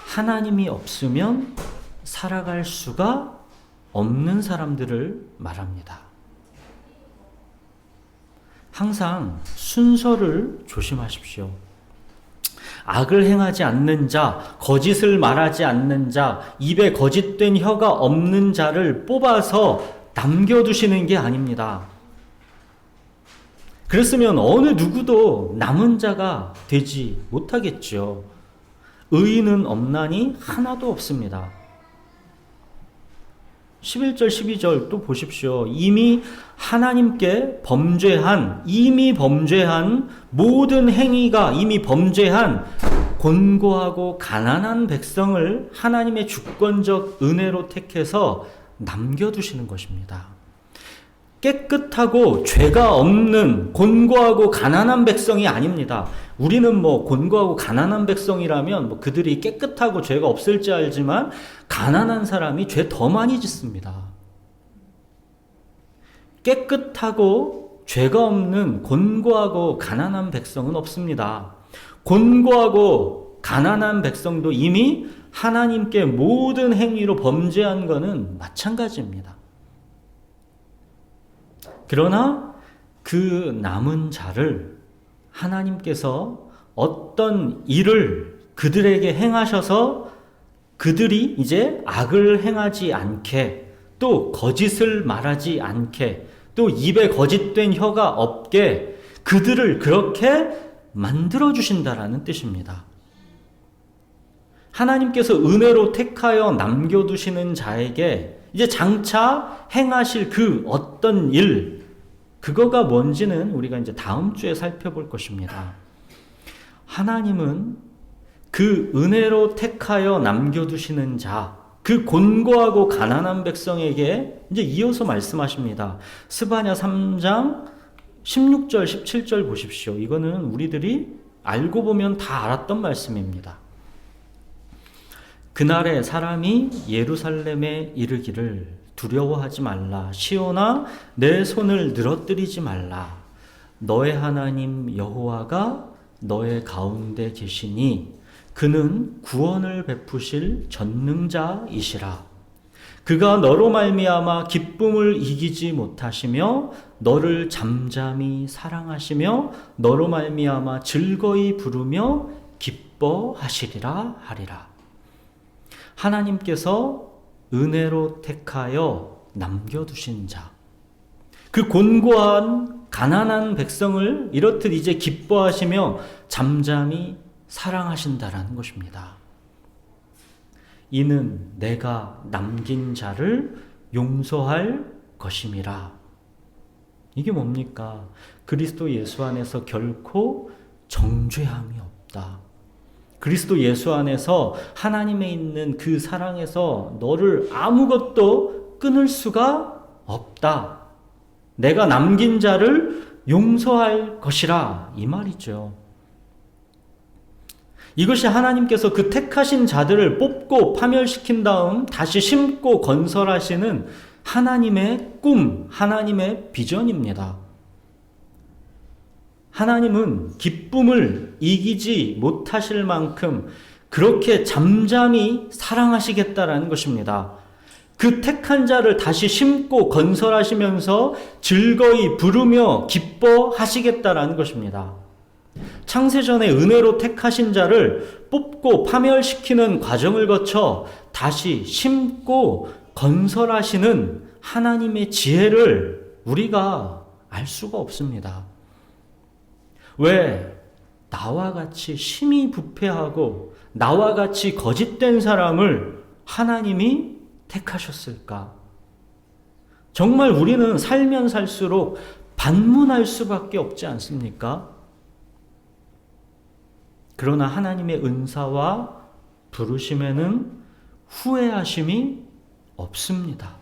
하나님이 없으면 살아갈 수가 없는 사람들을 말합니다. 항상 순서를 조심하십시오. 악을 행하지 않는 자, 거짓을 말하지 않는 자, 입에 거짓된 혀가 없는 자를 뽑아서 남겨두시는 게 아닙니다. 그랬으면 어느 누구도 남은 자가 되지 못하겠죠. 의인은 없나니 하나도 없습니다. 11절 12절 또 보십시오. 이미 범죄한 모든 행위가 이미 범죄한 곤고하고 가난한 백성을 하나님의 주권적 은혜로 택해서 남겨두시는 것입니다. 깨끗하고 죄가 없는 곤고하고 가난한 백성이 아닙니다. 우리는 곤고하고 가난한 백성이라면 그들이 깨끗하고 죄가 없을지 알지만 가난한 사람이 죄 더 많이 짓습니다. 깨끗하고 죄가 없는 곤고하고 가난한 백성은 없습니다. 곤고하고 가난한 백성도 이미 하나님께 모든 행위로 범죄한 것은 마찬가지입니다. 그러나 그 남은 자를 하나님께서 어떤 일을 그들에게 행하셔서 그들이 이제 악을 행하지 않게, 또 거짓을 말하지 않게, 또 입에 거짓된 혀가 없게 그들을 그렇게 만들어 주신다라는 뜻입니다. 하나님께서 은혜로 택하여 남겨두시는 자에게 이제 장차 행하실 그 어떤 일, 그거가 뭔지는 우리가 이제 다음 주에 살펴볼 것입니다. 하나님은 그 은혜로 택하여 남겨두시는 자, 그 곤고하고 가난한 백성에게 이제 이어서 말씀하십니다. 스바냐 3장 16절, 17절 보십시오. 이거는 우리들이 알고 보면 다 알았던 말씀입니다. 그날에 사람이 예루살렘에 이르기를 두려워하지 말라. 시온아 내 손을 늘어뜨리지 말라. 너의 하나님 여호와가 너의 가운데 계시니 그는 구원을 베푸실 전능자이시라. 그가 너로 말미암아 기쁨을 이기지 못하시며 너를 잠잠히 사랑하시며 너로 말미암아 즐거이 부르며 기뻐하시리라 하리라. 하나님께서 은혜로 택하여 남겨두신 자, 그 곤고한 가난한 백성을 이렇듯 이제 기뻐하시며 잠잠히 사랑하신다라는 것입니다. 이는 내가 남긴 자를 용서할 것임이라. 이게 뭡니까? 그리스도 예수 안에서 결코 정죄함이 없다. 그리스도 예수 안에서 하나님에 있는 그 사랑에서 너를 아무것도 끊을 수가 없다. 내가 남긴 자를 용서할 것이라. 이 말이죠. 이것이 하나님께서 그 택하신 자들을 뽑고 파멸시킨 다음 다시 심고 건설하시는 하나님의 꿈, 하나님의 비전입니다. 하나님은 기쁨을 이기지 못하실 만큼 그렇게 잠잠히 사랑하시겠다라는 것입니다. 그 택한 자를 다시 심고 건설하시면서 즐거이 부르며 기뻐하시겠다라는 것입니다. 창세전에 은혜로 택하신 자를 뽑고 파멸시키는 과정을 거쳐 다시 심고 건설하시는 하나님의 지혜를 우리가 알 수가 없습니다. 왜 나와 같이 심히 부패하고 나와 같이 거짓된 사람을 하나님이 택하셨을까? 정말 우리는 살면 살수록 반문할 수밖에 없지 않습니까? 그러나 하나님의 은사와 부르심에는 후회하심이 없습니다.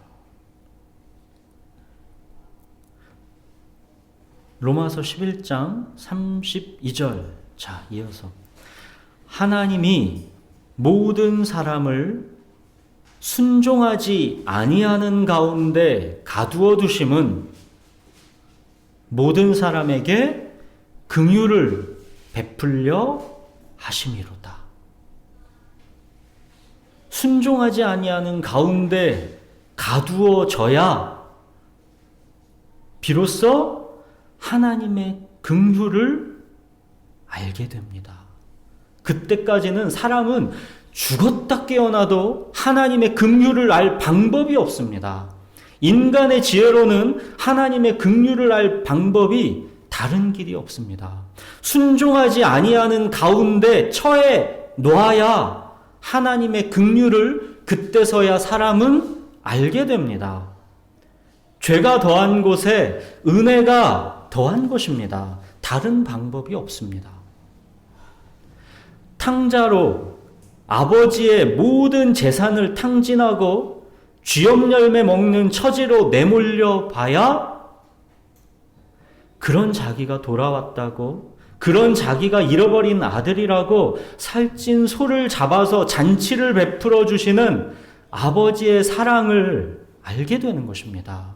로마서 11장 32절. 자, 이어서 하나님이 모든 사람을 순종하지 아니하는 가운데 가두어 두심은 모든 사람에게 긍휼을 베풀려 하심이로다. 순종하지 아니하는 가운데 가두어져야 비로소 하나님의 긍휼을 알게 됩니다. 그때까지는 사람은 죽었다 깨어나도 하나님의 긍휼을 알 방법이 없습니다. 인간의 지혜로는 하나님의 긍휼을 알 방법이 다른 길이 없습니다. 순종하지 아니하는 가운데 처해 놓아야 하나님의 긍휼을 그때서야 사람은 알게 됩니다. 죄가 더한 곳에 은혜가 더한 것입니다. 다른 방법이 없습니다. 탕자로 아버지의 모든 재산을 탕진하고 쥐업 열매 먹는 처지로 내몰려 봐야 그런 자기가 돌아왔다고, 그런 자기가 잃어버린 아들이라고 살찐 소를 잡아서 잔치를 베풀어 주시는 아버지의 사랑을 알게 되는 것입니다.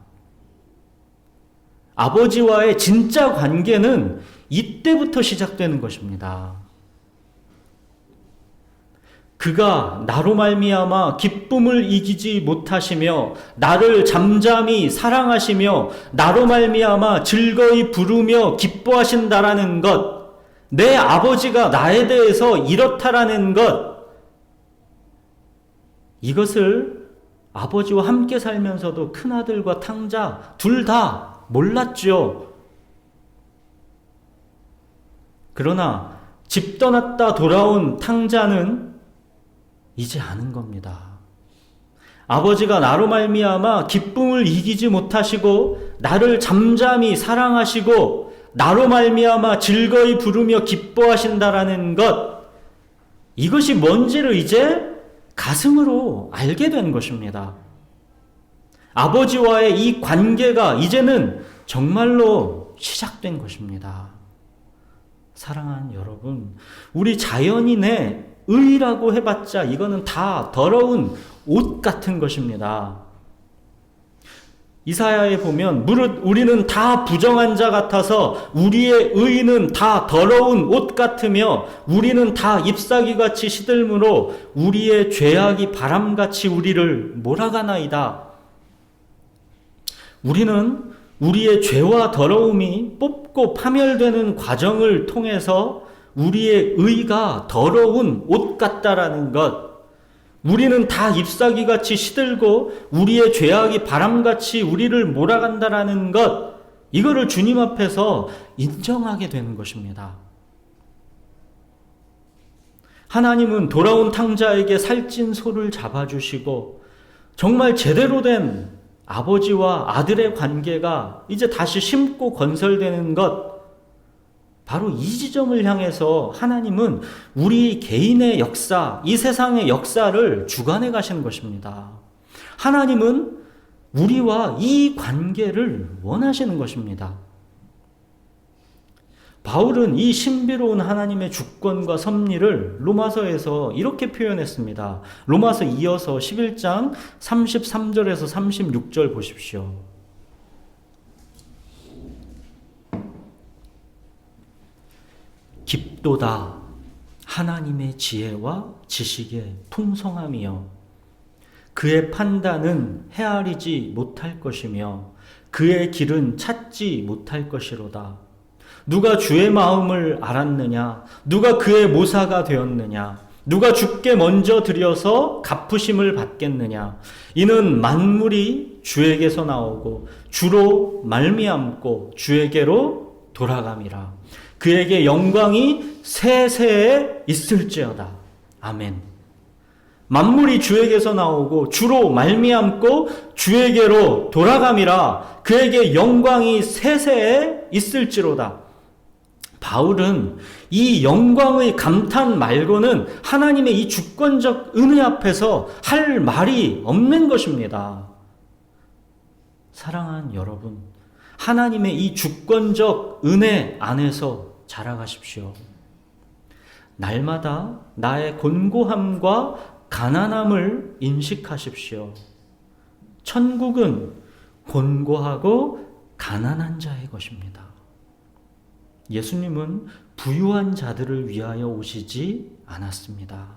아버지와의 진짜 관계는 이때부터 시작되는 것입니다. 그가 나로 말미암아 기쁨을 이기지 못하시며 나를 잠잠히 사랑하시며 나로 말미암아 즐거이 부르며 기뻐하신다라는 것, 내 아버지가 나에 대해서 이렇다라는 것, 이것을 아버지와 함께 살면서도 큰아들과 탕자 둘 다 몰랐죠. 그러나 집 떠났다 돌아온 탕자는 이제 아는 겁니다. 아버지가 나로 말미암아 기쁨을 이기지 못하시고 나를 잠잠히 사랑하시고 나로 말미암아 즐거이 부르며 기뻐하신다라는 것, 이것이 뭔지를 이제 가슴으로 알게 된 것입니다. 아버지와의 이 관계가 이제는 정말로 시작된 것입니다. 사랑하는 여러분, 우리 자연인의 의라고 해봤자 이거는 다 더러운 옷 같은 것입니다. 이사야에 보면 무릇 우리는 다 부정한 자 같아서 우리의 의는 다 더러운 옷 같으며 우리는 다 잎사귀같이 시들므로 우리의 죄악이 바람같이 우리를 몰아가나이다. 우리는 우리의 죄와 더러움이 뽑고 파멸되는 과정을 통해서 우리의 의가 더러운 옷 같다라는 것, 우리는 다 잎사귀같이 시들고 우리의 죄악이 바람같이 우리를 몰아간다라는 것, 이거를 주님 앞에서 인정하게 되는 것입니다. 하나님은 돌아온 탕자에게 살찐 소를 잡아주시고 정말 제대로 된 아버지와 아들의 관계가 이제 다시 심고 건설되는 것, 바로 이 지점을 향해서 하나님은 우리 개인의 역사, 이 세상의 역사를 주관해 가시는 것입니다. 하나님은 우리와 이 관계를 원하시는 것입니다. 바울은 이 신비로운 하나님의 주권과 섭리를 로마서에서 이렇게 표현했습니다. 로마서 이어서 11장 33절에서 36절 보십시오. 깊도다 하나님의 지혜와 지식의 풍성함이여 그의 판단은 헤아리지 못할 것이며 그의 길은 찾지 못할 것이로다. 누가 주의 마음을 알았느냐? 누가 그의 모사가 되었느냐? 누가 주께 먼저 드려서 갚으심을 받겠느냐? 이는 만물이 주에게서 나오고 주로 말미암고 주에게로 돌아감이라. 그에게 영광이 세세에 있을지어다. 아멘. 만물이 주에게서 나오고 주로 말미암고 주에게로 돌아감이라. 그에게 영광이 세세에 있을지로다. 바울은 이 영광의 감탄 말고는 하나님의 이 주권적 은혜 앞에서 할 말이 없는 것입니다. 사랑하는 여러분, 하나님의 이 주권적 은혜 안에서 자라가십시오. 날마다 나의 곤고함과 가난함을 인식하십시오. 천국은 곤고하고 가난한 자의 것입니다. 예수님은 부유한 자들을 위하여 오시지 않았습니다.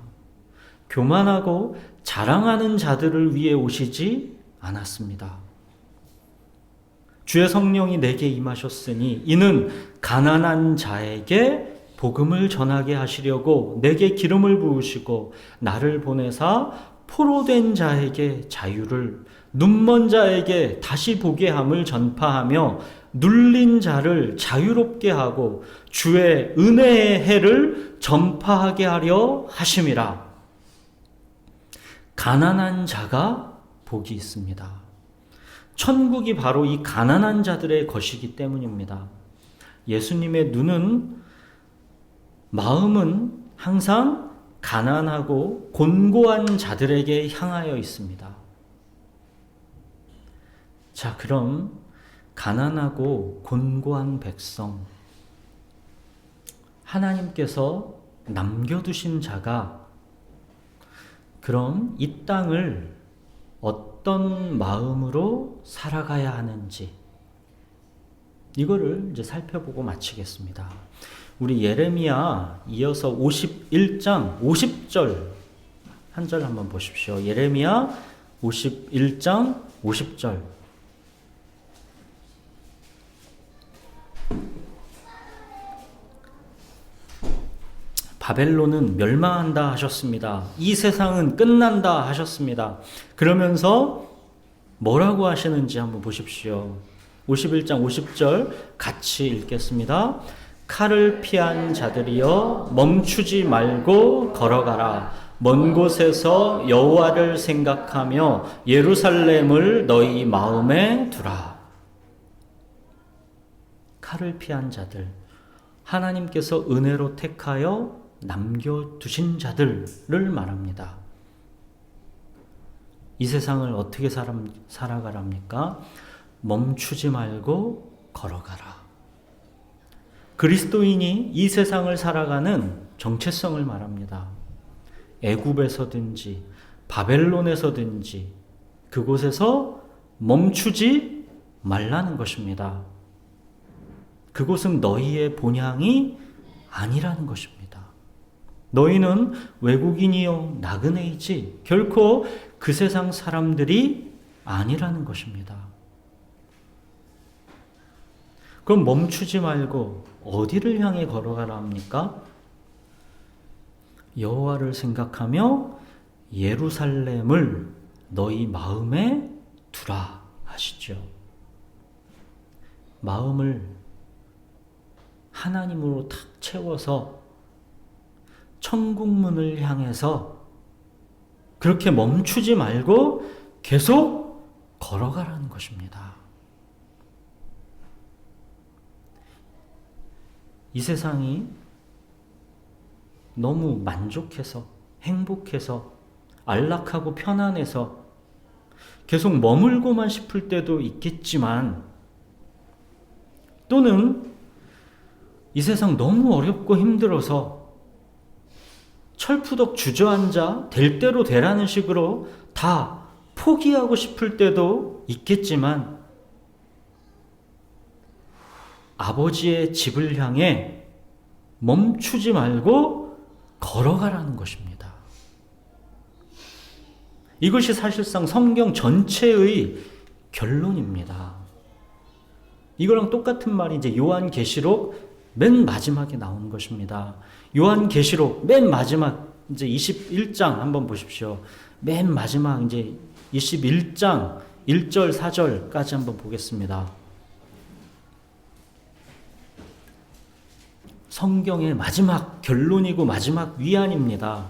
교만하고 자랑하는 자들을 위해 오시지 않았습니다. 주의 성령이 내게 임하셨으니 이는 가난한 자에게 복음을 전하게 하시려고 내게 기름을 부으시고 나를 보내사 포로된 자에게 자유를, 눈먼 자에게 다시 보게 함을 전파하며 눌린 자를 자유롭게 하고 주의 은혜의 해를 전파하게 하려 하심이라. 가난한 자가 복이 있습니다. 천국이 바로 이 가난한 자들의 것이기 때문입니다. 예수님의 눈은, 마음은 항상 가난하고 곤고한 자들에게 향하여 있습니다. 자, 그럼 가난하고 곤고한 백성, 하나님께서 남겨두신 자가 그럼 이 땅을 어떤 마음으로 살아가야 하는지, 이거를 이제 살펴보고 마치겠습니다. 우리 예레미야 이어서 51장 50절 한 절 한번 보십시오. 예레미야 51장 50절. 바벨론은 멸망한다 하셨습니다. 이 세상은 끝난다 하셨습니다. 그러면서 뭐라고 하시는지 한번 보십시오. 51장 50절 같이 읽겠습니다. 칼을 피한 자들이여 멈추지 말고 걸어가라. 먼 곳에서 여호와를 생각하며 예루살렘을 너희 마음에 두라. 칼을 피한 자들, 하나님께서 은혜로 택하여 남겨두신 자들을 말합니다. 이 세상을 어떻게 살아가랍니까? 멈추지 말고 걸어가라. 그리스도인이 이 세상을 살아가는 정체성을 말합니다. 애굽에서든지 바벨론에서든지 그곳에서 멈추지 말라는 것입니다. 그곳은 너희의 본향이 아니라는 것입니다. 너희는 외국인이요 나그네이지 결코 그 세상 사람들이 아니라는 것입니다. 그럼 멈추지 말고 어디를 향해 걸어가라 합니까? 여호와를 생각하며 예루살렘을 너희 마음에 두라 하시죠. 마음을 하나님으로 탁 채워서 천국문을 향해서 그렇게 멈추지 말고 계속 걸어가라는 것입니다. 이 세상이 너무 만족해서 행복해서 안락하고 편안해서 계속 머물고만 싶을 때도 있겠지만 또는 이 세상 너무 어렵고 힘들어서 철푸덕 주저앉아 될 대로 되라는 식으로 다 포기하고 싶을 때도 있겠지만 아버지의 집을 향해 멈추지 말고 걸어가라는 것입니다. 이것이 사실상 성경 전체의 결론입니다. 이거랑 똑같은 말이 이제 요한계시록 맨 마지막에 나오는 것입니다. 요한계시록 맨 마지막 이제 21장 한번 보십시오. 맨 마지막 이제 21장 1절 4절까지 한번 보겠습니다. 성경의 마지막 결론이고 마지막 위안입니다.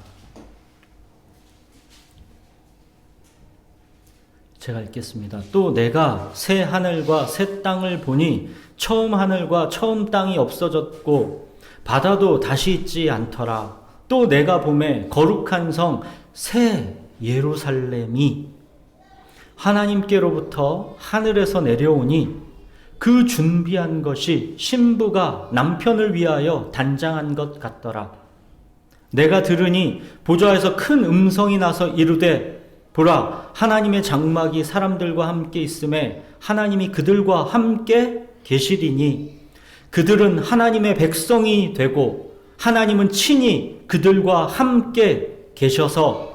제가 읽겠습니다. 또 내가 새 하늘과 새 땅을 보니 처음 하늘과 처음 땅이 없어졌고 바다도 다시 있지 않더라. 또 내가 보매 거룩한 성 새 예루살렘이 하나님께로부터 하늘에서 내려오니 그 준비한 것이 신부가 남편을 위하여 단장한 것 같더라. 내가 들으니 보좌에서 큰 음성이 나서 이르되 보라, 하나님의 장막이 사람들과 함께 있음에 하나님이 그들과 함께 계시리니 그들은 하나님의 백성이 되고 하나님은 친히 그들과 함께 계셔서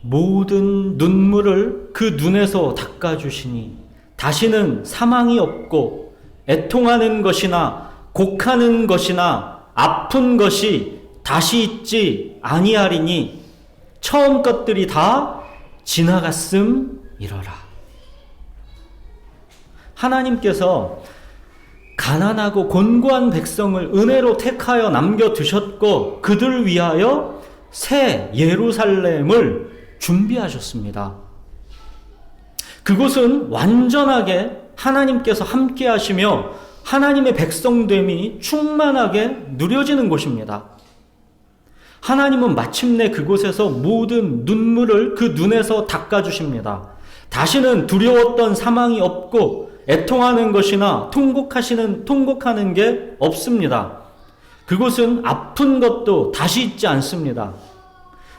모든 눈물을 그 눈에서 닦아주시니 다시는 사망이 없고 애통하는 것이나 곡하는 것이나 아픈 것이 다시 있지 아니하리니 처음 것들이 다 지나갔음이러라. 하나님께서 가난하고 곤고한 백성을 은혜로 택하여 남겨두셨고 그들을 위하여 새 예루살렘을 준비하셨습니다. 그곳은 완전하게 하나님께서 함께 하시며 하나님의 백성됨이 충만하게 누려지는 곳입니다. 하나님은 마침내 그곳에서 모든 눈물을 그 눈에서 닦아주십니다. 다시는 두려웠던 사망이 없고 애통하는 것이나 통곡하는 게 없습니다. 그곳은 아픈 것도 다시 있지 않습니다.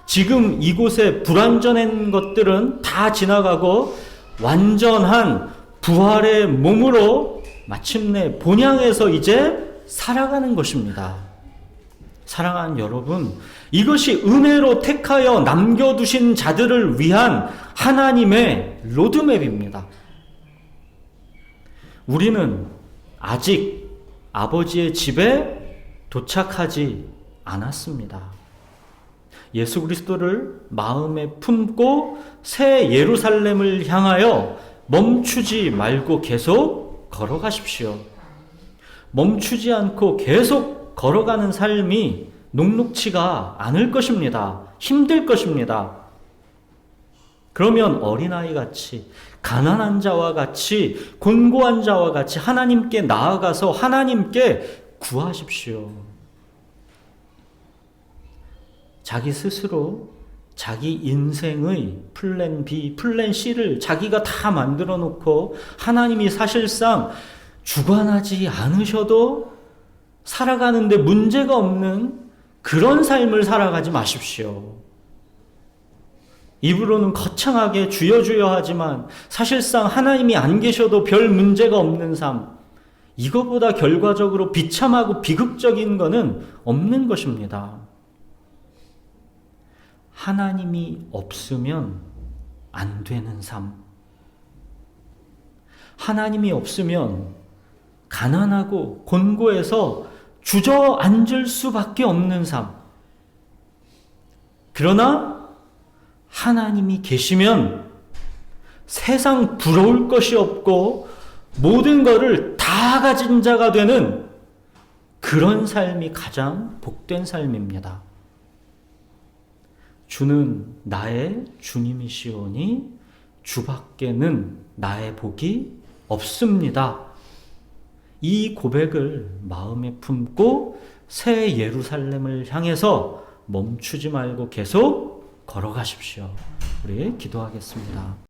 지금 이곳에 불완전한 것들은 다 지나가고 완전한 부활의 몸으로 마침내 본향에서 이제 살아가는 것입니다. 사랑하는 여러분, 이것이 은혜로 택하여 남겨두신 자들을 위한 하나님의 로드맵입니다. 우리는 아직 아버지의 집에 도착하지 않았습니다. 예수 그리스도를 마음에 품고 새 예루살렘을 향하여 멈추지 말고 계속 걸어가십시오. 멈추지 않고 계속 걸어가는 삶이 녹록치가 않을 것입니다. 힘들 것입니다. 그러면 어린아이 같이 가난한 자와 같이 곤고한 자와 같이 하나님께 나아가서 하나님께 구하십시오. 자기 스스로 자기 인생의 플랜 B, 플랜 C를 자기가 다 만들어 놓고 하나님이 사실상 주관하지 않으셔도 살아가는데 문제가 없는 그런 삶을 살아가지 마십시오. 입으로는 거창하게 주여 주여 하지만 사실상 하나님이 안 계셔도 별 문제가 없는 삶, 이거보다 결과적으로 비참하고 비극적인 것은 없는 것입니다. 하나님이 없으면 안 되는 삶, 하나님이 없으면 가난하고 곤고해서 주저앉을 수밖에 없는 삶, 그러나 하나님이 계시면 세상 부러울 것이 없고 모든 것을 다 가진 자가 되는 그런 삶이 가장 복된 삶입니다. 주는 나의 주님이시오니 주밖에는 나의 복이 없습니다. 이 고백을 마음에 품고 새 예루살렘을 향해서 멈추지 말고 계속 걸어가십시오. 우리 기도하겠습니다.